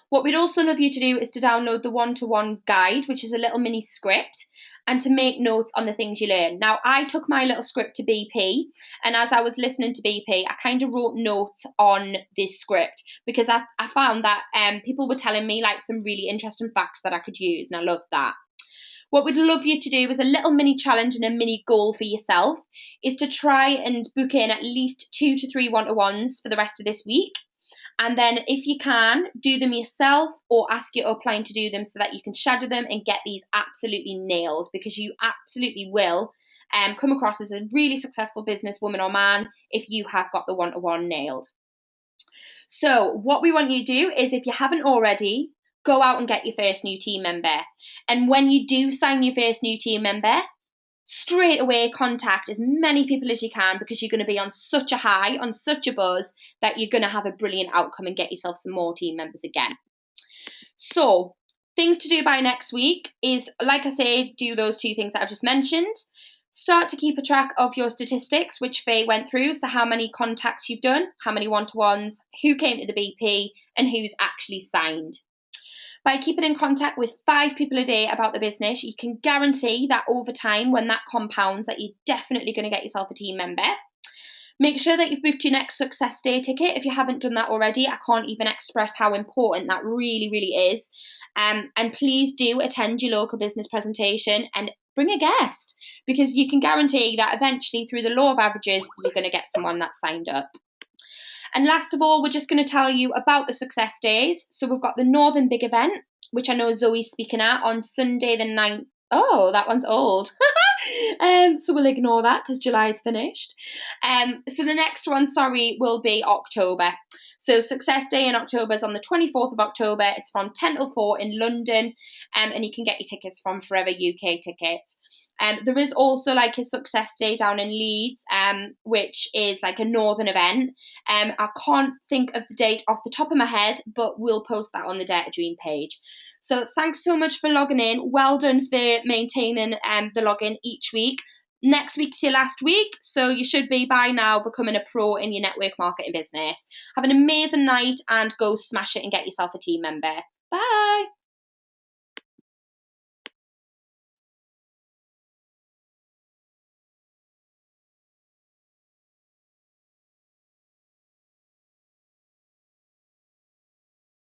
[SPEAKER 2] What we'd also love you to do is to download the one-to-one guide, which is a little mini script, and to make notes on the things you learn. Now, I took my little script to BP, and as I was listening to BP, I kind of wrote notes on this script because I found that people were telling me like some really interesting facts that I could use, and I loved that. What we'd love you to do as a little mini challenge and a mini goal for yourself is to try and book in at least 2 to 3 one-to-ones for the rest of this week. And then if you can, do them yourself or ask your upline to do them so that you can shadow them and get these absolutely nailed, because you absolutely will come across as a really successful businesswoman or man if you have got the one-to-one nailed. So what we want you to do is, if you haven't already, go out and get your first new team member. And when you do sign your first new team member, straight away contact as many people as you can, because you're going to be on such a high, on such a buzz, that you're going to have a brilliant outcome and get yourself some more team members again. So things to do by next week is, like I say, do those 2 things that I've just mentioned. Start to keep a track of your statistics, which Faye went through. So how many contacts you've done, how many one-to-ones, who came to the BP, and who's actually signed. By keeping in contact with 5 people a day about the business, you can guarantee that over time, when that compounds, that you're definitely going to get yourself a team member. Make sure that you've booked your next success day ticket if you haven't done that already. I can't even express how important that really, really is. And please do attend your local business presentation and bring a guest, because you can guarantee that eventually, through the law of averages, you're going to get someone that's signed up. And last of all, we're just going to tell you about the success days. So we've got the Northern Big Event, which I know Zoe's speaking at on Sunday the 9th. Oh, that one's old. So we'll ignore that because July's finished. So the next one, will be October. So Success Day in October is on the 24th of October. It's from 10 till 4 in London, and you can get your tickets from Forever UK Tickets. There is also like a Success Day down in Leeds, which is like a northern event. I can't think of the date off the top of my head, but we'll post that on the Dare to Dream page. So thanks so much for logging in. Well done for maintaining the login each week. Next week's your last week, so you should be by now becoming a pro in your network marketing business. Have an amazing night and go smash it and get yourself a team member. Bye.